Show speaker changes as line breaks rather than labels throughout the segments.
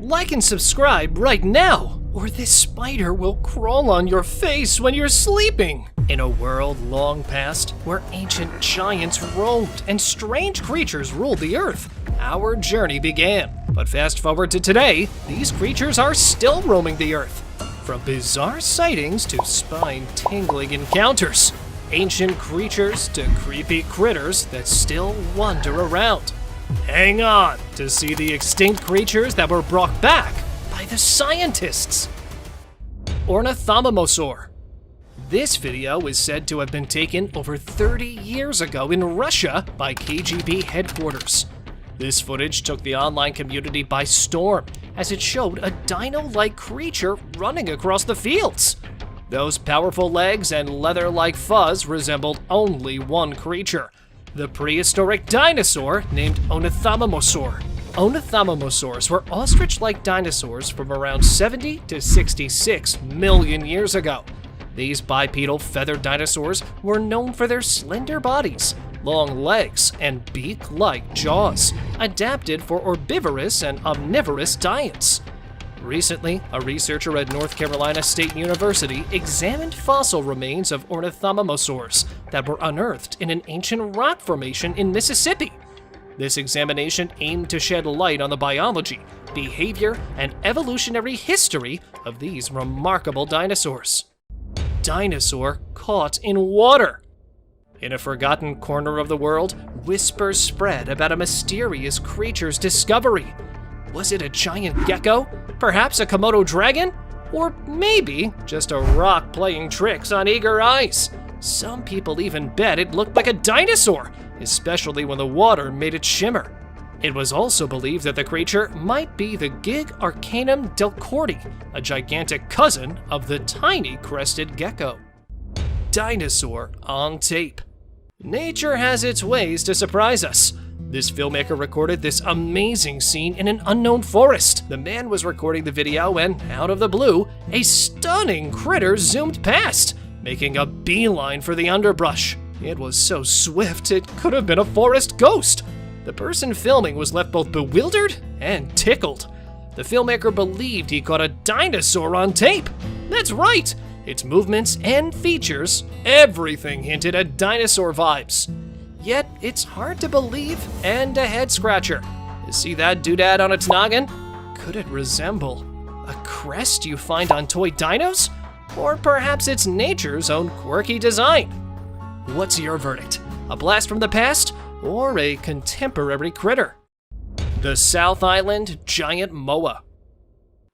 Like and subscribe right now, or this spider will crawl on your face when you're sleeping. In a world long past, where ancient giants roamed and strange creatures ruled the earth, our journey began. But fast forward to today, these creatures are still roaming the earth. From bizarre sightings to spine-tingling encounters, ancient creatures to creepy critters that still wander around. Hang on to see the extinct creatures that were brought back by the scientists. Ornithomimosaur. This video is said to have been taken over 30 years ago in Russia by KGB headquarters. This footage took the online community by storm, as it showed a dino-like creature running across the fields. Those powerful legs and leather-like fuzz resembled only one creature, the prehistoric dinosaur named Ornithomimosaur. Ornithomimosaurs were ostrich-like dinosaurs from around 70 to 66 million years ago. These bipedal feathered dinosaurs were known for their slender bodies, long legs, and beak-like jaws, adapted for herbivorous and omnivorous diets. Recently, a researcher at North Carolina State University examined fossil remains of ornithomimosaurs that were unearthed in an ancient rock formation in Mississippi. This examination aimed to shed light on the biology, behavior, and evolutionary history of these remarkable dinosaurs. Dinosaur caught in water. In a forgotten corner of the world, whispers spread about a mysterious creature's discovery. Was it a giant gecko? Perhaps a Komodo dragon? Or maybe just a rock playing tricks on eager eyes? Some people even bet it looked like a dinosaur, especially when the water made it shimmer. It was also believed that the creature might be the Gig Arcanum delcorti, a gigantic cousin of the tiny crested gecko. Dinosaur on tape. Nature has its ways to surprise us. This filmmaker recorded this amazing scene in an unknown forest. The man was recording the video and, out of the blue, a stunning critter zoomed past, making a beeline for the underbrush. It was so swift it could have been a forest ghost. The person filming was left both bewildered and tickled. The filmmaker believed he caught a dinosaur on tape. That's right! Its movements and features, everything hinted at dinosaur vibes. Yet, it's hard to believe and a head-scratcher. You see that doodad on its noggin? Could it resemble a crest you find on toy dinos? Or perhaps it's nature's own quirky design? What's your verdict? A blast from the past or a contemporary critter? The South Island Giant Moa.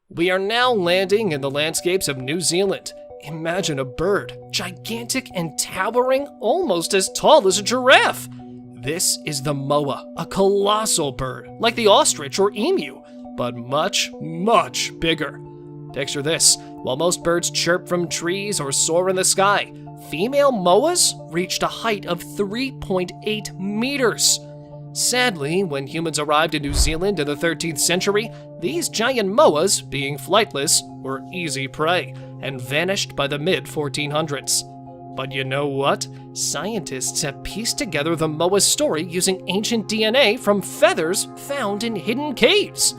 We are now landing in the landscapes of New Zealand. Imagine a bird, gigantic and towering, almost as tall as a giraffe. This is the moa, a colossal bird, like the ostrich or emu, but much, much bigger. Picture this, while most birds chirp from trees or soar in the sky, female moas reached a height of 3.8 meters. Sadly, when humans arrived in New Zealand in the 13th century, these giant moas, being flightless, were easy prey and vanished by the mid-1400s. But you know what? Scientists have pieced together the moa's story using ancient DNA from feathers found in hidden caves.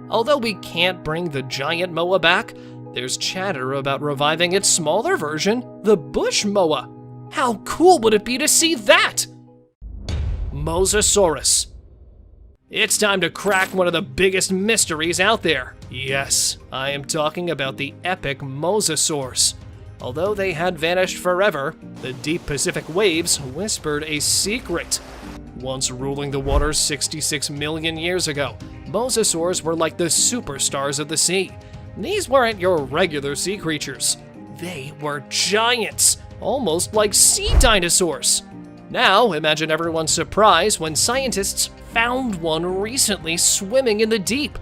Although we can't bring the giant moa back, there's chatter about reviving its smaller version, the bush moa. How cool would it be to see that? Mosasaurus. It's time to crack one of the biggest mysteries out there. Yes, I am talking about the epic mosasaurs. Although they had vanished forever, the deep Pacific waves whispered a secret. Once ruling the waters 66 million years ago, mosasaurs were like the superstars of the sea. These weren't your regular sea creatures. They were giants, almost like sea dinosaurs. Now, imagine everyone's surprise when scientists found one recently swimming in the deep.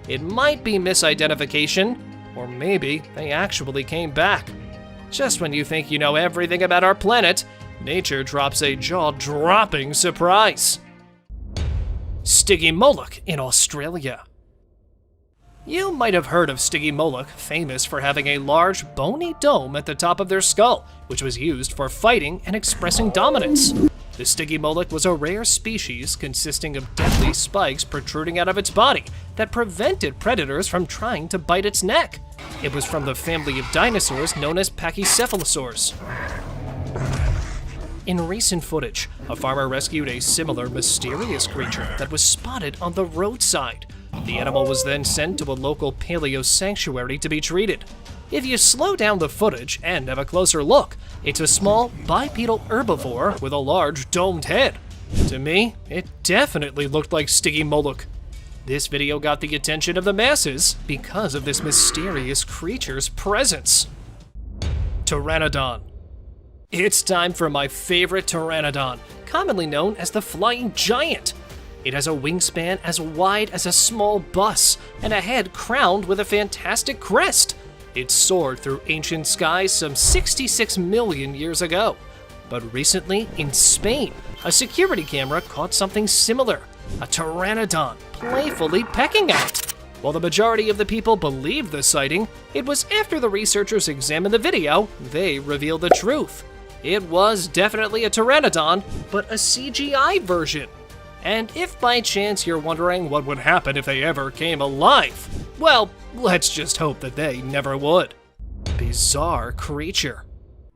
It might be misidentification, or maybe they actually came back. Just when you think you know everything about our planet, nature drops a jaw-dropping surprise. Stygimoloch in Australia. You might have heard of Stygimoloch, famous for having a large, bony dome at the top of their skull, which was used for fighting and expressing dominance. The Stygimoloch was a rare species consisting of deadly spikes protruding out of its body that prevented predators from trying to bite its neck. It was from the family of dinosaurs known as Pachycephalosaurs. In recent footage, a farmer rescued a similar mysterious creature that was spotted on the roadside. The animal was then sent to a local paleo sanctuary to be treated. If you slow down the footage and have a closer look, it's a small bipedal herbivore with a large domed head. To me, it definitely looked like Stygimoloch. This video got the attention of the masses because of this mysterious creature's presence. Pteranodon. It's time for my favorite pteranodon, commonly known as the flying giant. It has a wingspan as wide as a small bus and a head crowned with a fantastic crest. It soared through ancient skies some 66 million years ago. But recently, in Spain, a security camera caught something similar, a pteranodon playfully pecking at it. While the majority of the people believed the sighting, it was after the researchers examined the video, they revealed the truth. It was definitely a pteranodon, but a CGI version. And if by chance you're wondering what would happen if they ever came alive, well, let's just hope that they never would. Bizarre creature.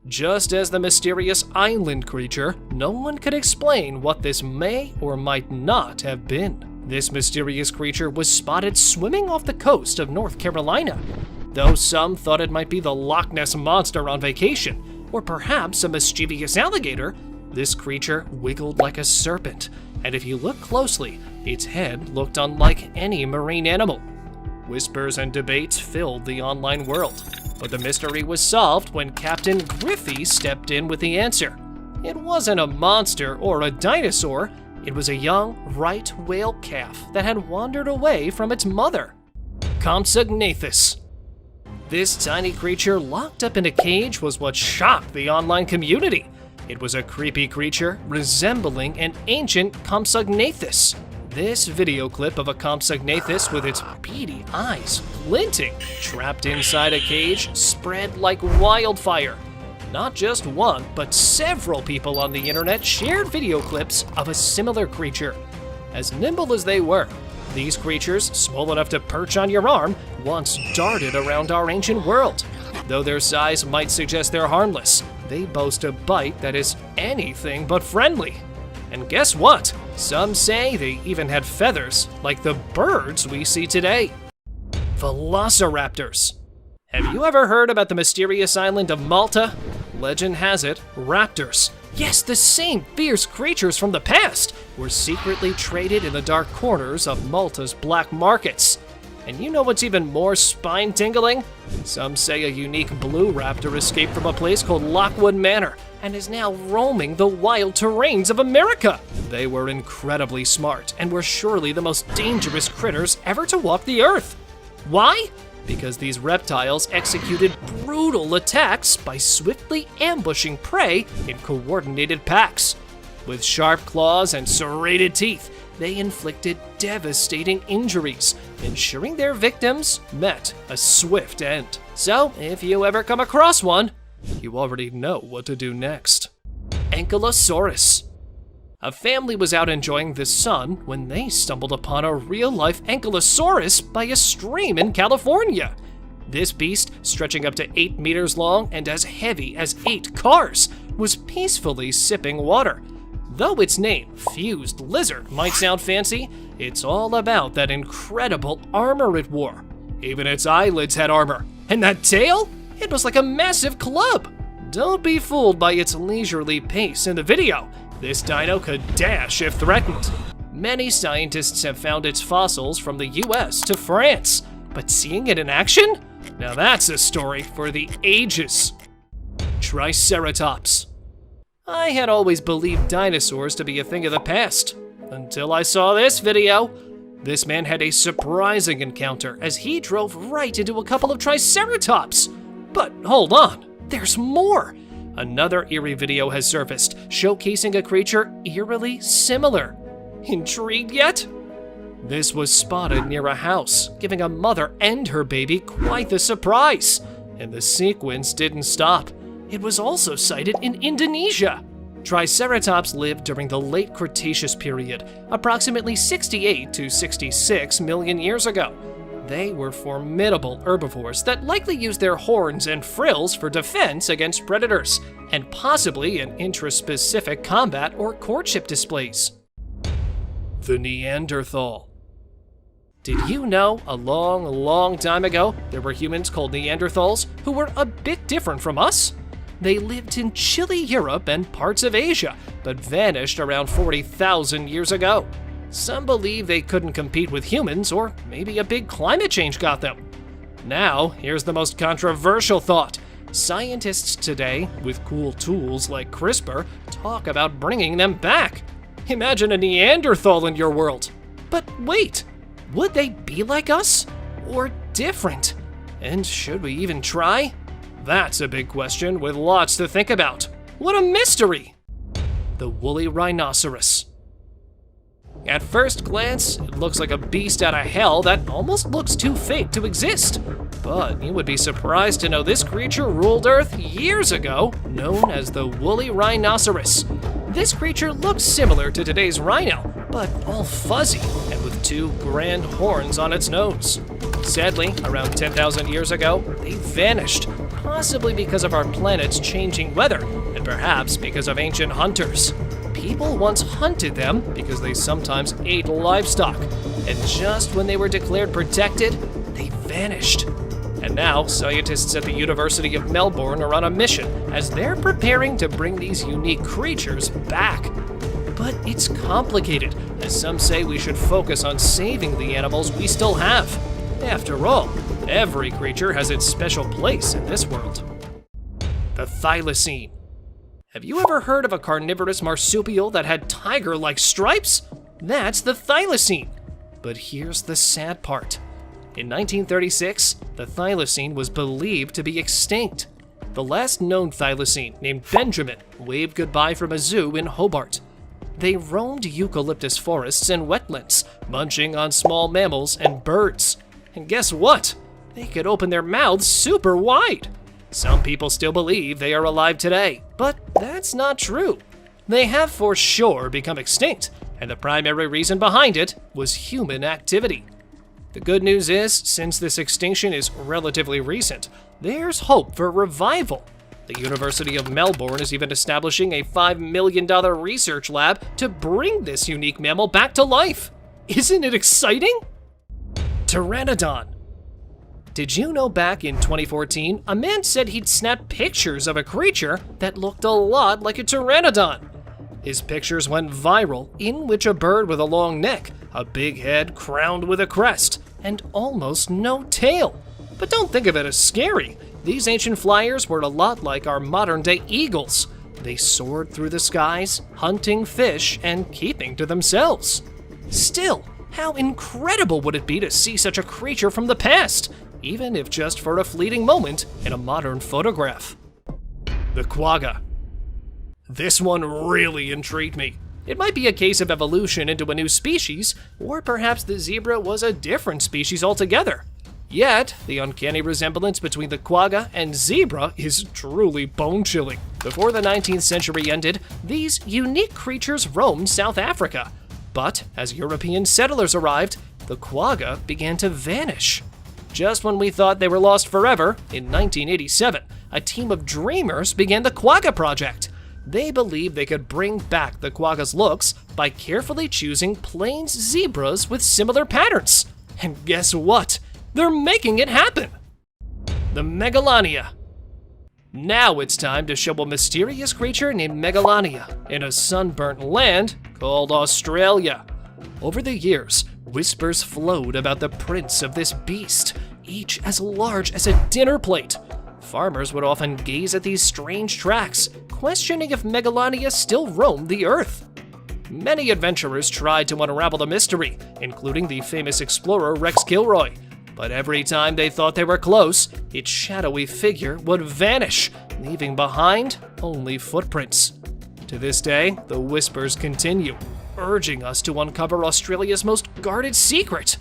Just as the mysterious island creature, no one could explain what this may or might not have been. This mysterious creature was spotted swimming off the coast of North Carolina. Though some thought it might be the Loch Ness Monster on vacation, or perhaps a mischievous alligator, this creature wiggled like a serpent, and if you look closely, its head looked unlike any marine animal. Whispers and debates filled the online world, but the mystery was solved when Captain Griffey stepped in with the answer. It wasn't a monster or a dinosaur, it was a young right whale calf that had wandered away from its mother. Compsognathus. This tiny creature locked up in a cage was what shocked the online community. It was a creepy creature resembling an ancient Compsognathus. This video clip of a Compsognathus with its beady eyes glinting, trapped inside a cage, spread like wildfire. Not just one, but several people on the internet shared video clips of a similar creature. As nimble as they were, these creatures, small enough to perch on your arm, once darted around our ancient world. Though their size might suggest they're harmless, they boast a bite that is anything but friendly. And guess what? Some say they even had feathers, like the birds we see today. Velociraptors. Have you ever heard about the mysterious island of Malta? Legend has it, raptors, yes, the same fierce creatures from the past, were secretly traded in the dark corners of Malta's black markets. And you know what's even more spine-tingling? Some say a unique blue raptor escaped from a place called Lockwood Manor and is now roaming the wild terrains of America. They were incredibly smart and were surely the most dangerous critters ever to walk the earth. Why? Because these reptiles executed brutal attacks by swiftly ambushing prey in coordinated packs. With sharp claws and serrated teeth, they inflicted devastating injuries, ensuring their victims met a swift end. So, if you ever come across one, you already know what to do next. Ankylosaurus. A family was out enjoying the sun when they stumbled upon a real-life Ankylosaurus by a stream in California. This beast, stretching up to 8 meters long and as heavy as 8 cars, was peacefully sipping water. Though its name, Fused Lizard, might sound fancy, it's all about that incredible armor it wore. Even its eyelids had armor. And that tail? It was like a massive club. Don't be fooled by its leisurely pace in the video. This dino could dash if threatened. Many scientists have found its fossils from the US to France, but seeing it in action? Now that's a story for the ages. Triceratops. I had always believed dinosaurs to be a thing of the past, until I saw this video. This man had a surprising encounter as he drove right into a couple of Triceratops. But hold on, there's more. Another eerie video has surfaced, showcasing a creature eerily similar. Intrigued yet? This was spotted near a house, giving a mother and her baby quite the surprise. And the sequence didn't stop. It was also sighted in Indonesia. Triceratops lived during the late Cretaceous period, approximately 68 to 66 million years ago. They were formidable herbivores that likely used their horns and frills for defense against predators, and possibly in intraspecific combat or courtship displays. The Neanderthal. Did you know a long time ago there were humans called Neanderthals who were a bit different from us? They lived in chilly Europe and parts of Asia, but vanished around 40,000 years ago. Some believe they couldn't compete with humans, or maybe a big climate change got them. Now, here's the most controversial thought. Scientists today, with cool tools like CRISPR, talk about bringing them back. Imagine a Neanderthal in your world. But wait, would they be like us? Or different? And should we even try? That's a big question with lots to think about. What a mystery! The woolly rhinoceros. At first glance, it looks like a beast out of hell that almost looks too fake to exist. But you would be surprised to know this creature ruled Earth years ago, known as the woolly rhinoceros. This creature looks similar to today's rhino, but all fuzzy and with two grand horns on its nose. Sadly, around 10,000 years ago, they vanished, possibly because of our planet's changing weather, and perhaps because of ancient hunters. People once hunted them because they sometimes ate livestock, and just when they were declared protected, they vanished. And now, scientists at the University of Melbourne are on a mission as they're preparing to bring these unique creatures back. But it's complicated, as some say we should focus on saving the animals we still have. After all, every creature has its special place in this world. The thylacine. Have you ever heard of a carnivorous marsupial that had tiger-like stripes? That's the thylacine. But here's the sad part. In 1936, the thylacine was believed to be extinct. The last known thylacine, named Benjamin, waved goodbye from a zoo in Hobart. They roamed eucalyptus forests and wetlands, munching on small mammals and birds. And guess what? They could open their mouths super wide. Some people still believe they are alive today, but that's not true. They have for sure become extinct, and the primary reason behind it was human activity. The good news is, since this extinction is relatively recent, there's hope for revival. The University of Melbourne is even establishing a $5 million research lab to bring this unique mammal back to life. Isn't it exciting? Pteranodon. Did you know back in 2014, a man said he'd snapped pictures of a creature that looked a lot like a pteranodon? His pictures went viral, in which a bird with a long neck, a big head crowned with a crest, and almost no tail. But don't think of it as scary. These ancient flyers were a lot like our modern-day eagles. They soared through the skies, hunting fish and keeping to themselves. Still, how incredible would it be to see such a creature from the past, even if just for a fleeting moment in a modern photograph? The quagga. This one really intrigued me. It might be a case of evolution into a new species, or perhaps the zebra was a different species altogether. Yet, the uncanny resemblance between the quagga and zebra is truly bone-chilling. Before the 19th century ended, these unique creatures roamed South Africa. But as European settlers arrived, the quagga began to vanish. Just when we thought they were lost forever, in 1987, a team of dreamers began the Quagga Project. They believed they could bring back the quagga's looks by carefully choosing plains zebras with similar patterns. And guess what? They're making it happen! The Megalania. Now it's time to show a mysterious creature named Megalania in a sunburnt land called Australia. Over the years, whispers flowed about the prints of this beast, each as large as a dinner plate. Farmers would often gaze at these strange tracks, questioning if Megalania still roamed the earth. Many adventurers tried to unravel the mystery, including the famous explorer Rex Kilroy. But every time they thought they were close, its shadowy figure would vanish, leaving behind only footprints. To this day, the whispers continue, urging us to uncover Australia's most guarded secret.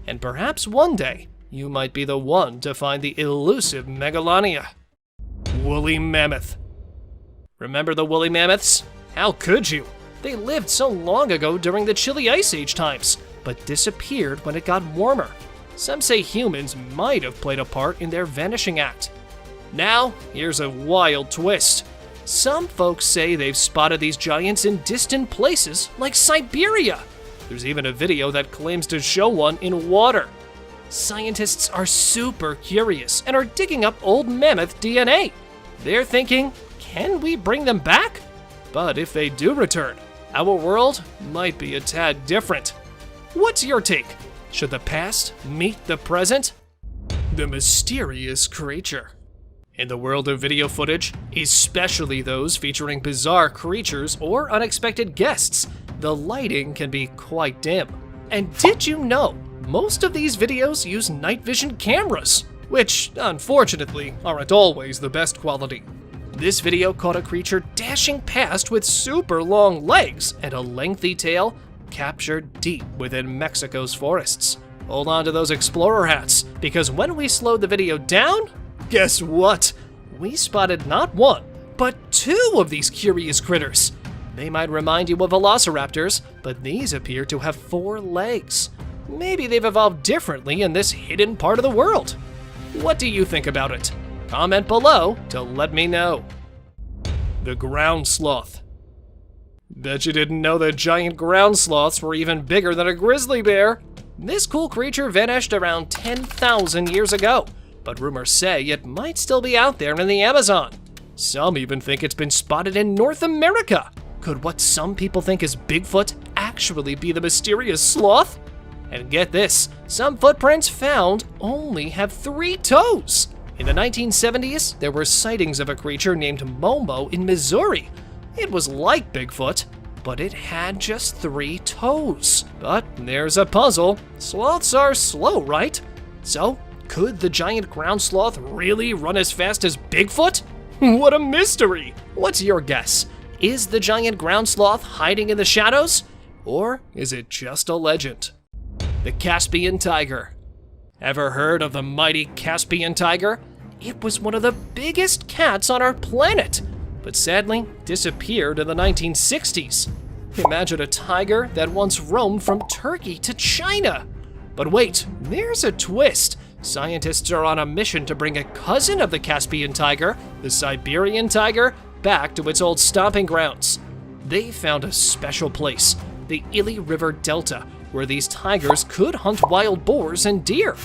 And perhaps one day, you might be the one to find the elusive Megalania. Woolly mammoth. Remember the woolly mammoths? How could you? They lived so long ago during the chilly Ice Age times, but disappeared when it got warmer. Some say humans might have played a part in their vanishing act. Now, here's a wild twist. Some folks say they've spotted these giants in distant places like Siberia. There's even a video that claims to show one in water. Scientists are super curious and are digging up old mammoth DNA. They're thinking, can we bring them back? But if they do return, our world might be a tad different. What's your take? Should the past meet the present? The mysterious creature. In the world of video footage, especially those featuring bizarre creatures or unexpected guests, the lighting can be quite dim. And did you know, most of these videos use night vision cameras, which unfortunately aren't always the best quality. This video caught a creature dashing past with super long legs and a lengthy tail captured deep within Mexico's forests. Hold on to those explorer hats, because when we slowed the video down, guess what? We spotted not one, but two of these curious critters. They might remind you of velociraptors, but these appear to have 4 legs. Maybe they've evolved differently in this hidden part of the world. What do you think about it? Comment below to let me know. The ground sloth. Bet you didn't know that giant ground sloths were even bigger than a grizzly bear. This cool creature vanished around 10,000 years ago, but rumors say it might still be out there in the Amazon. Some even think it's been spotted in North America. Could what some people think is Bigfoot actually be the mysterious sloth? And get this, some footprints found only have 3 toes. In the 1970s, there were sightings of a creature named Momo in Missouri. It was like Bigfoot, but it had just 3 toes. But there's a puzzle. Sloths are slow, right? So, could the giant ground sloth really run as fast as Bigfoot? What a mystery! What's your guess? Is the giant ground sloth hiding in the shadows? Or is it just a legend? The Caspian tiger. Ever heard of the mighty Caspian tiger? It was one of the biggest cats on our planet, but sadly disappeared in the 1960s. Imagine a tiger that once roamed from Turkey to China. But wait, there's a twist. Scientists are on a mission to bring a cousin of the Caspian tiger, the Siberian tiger, back to its old stomping grounds. They found a special place, the Ili River Delta, where these tigers could hunt wild boars and deer.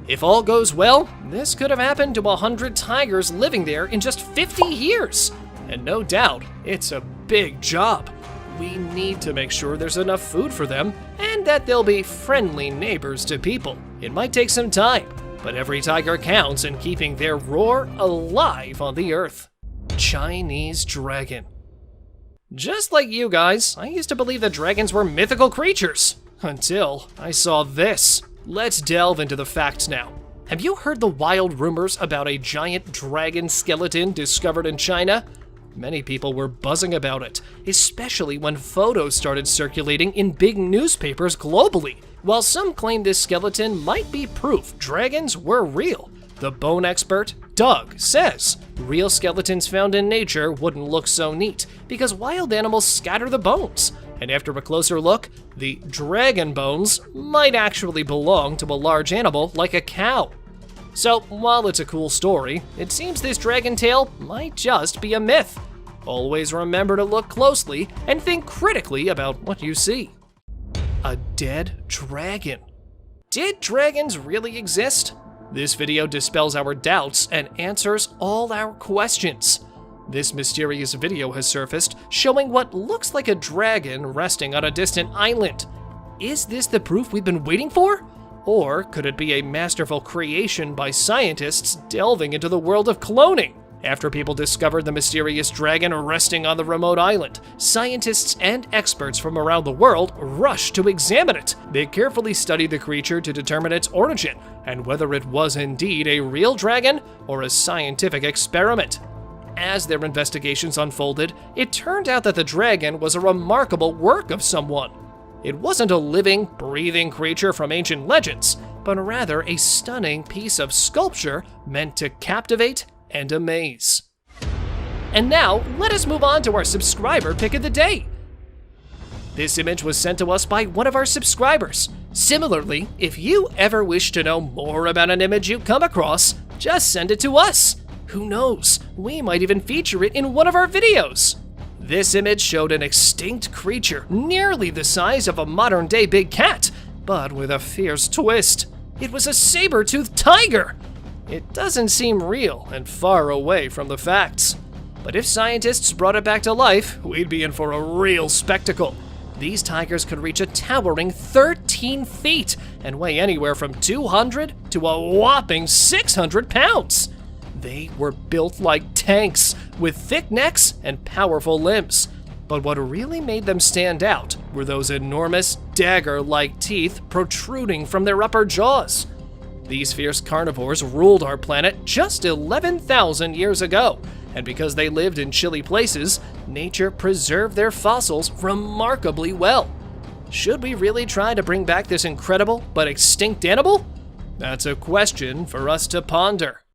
If all goes well, this could have happened to 100 tigers living there in just 50 years. And no doubt, it's a big job. We need to make sure there's enough food for them and that they'll be friendly neighbors to people. It might take some time, but every tiger counts in keeping their roar alive on the earth. Chinese dragon. Just like you guys, I used to believe that dragons were mythical creatures, until I saw this. Let's delve into the facts now. Have you heard the wild rumors about a giant dragon skeleton discovered in China? Many people were buzzing about it, especially when photos started circulating in big newspapers globally. While some claim this skeleton might be proof dragons were real, the bone expert, Doug, says real skeletons found in nature wouldn't look so neat because wild animals scatter the bones. And after a closer look, the dragon bones might actually belong to a large animal like a cow. So while it's a cool story, it seems this dragon tale might just be a myth. Always remember to look closely and think critically about what you see. A dead dragon. Did dragons really exist? This video dispels our doubts and answers all our questions. This mysterious video has surfaced showing what looks like a dragon resting on a distant island. Is this the proof we've been waiting for? Or could it be a masterful creation by scientists delving into the world of cloning? After people discovered the mysterious dragon resting on the remote island, scientists and experts from around the world rushed to examine it. They carefully studied the creature to determine its origin and whether it was indeed a real dragon or a scientific experiment. As their investigations unfolded, it turned out that the dragon was a remarkable work of someone. It wasn't a living, breathing creature from ancient legends, but rather a stunning piece of sculpture meant to captivate and amaze. And now, let us move on to our subscriber pick of the day. This image was sent to us by one of our subscribers. Similarly, if you ever wish to know more about an image you come across, just send it to us. Who knows, we might even feature it in one of our videos. This image showed an extinct creature nearly the size of a modern-day big cat, but with a fierce twist. It was a saber-toothed tiger. It doesn't seem real and far away from the facts. But if scientists brought it back to life, we'd be in for a real spectacle. These tigers could reach a towering 13 feet and weigh anywhere from 200 to a whopping 600 pounds. They were built like tanks, with thick necks and powerful limbs. But what really made them stand out were those enormous dagger-like teeth protruding from their upper jaws. These fierce carnivores ruled our planet just 11,000 years ago, and because they lived in chilly places, nature preserved their fossils remarkably well. Should we really try to bring back this incredible but extinct animal? That's a question for us to ponder.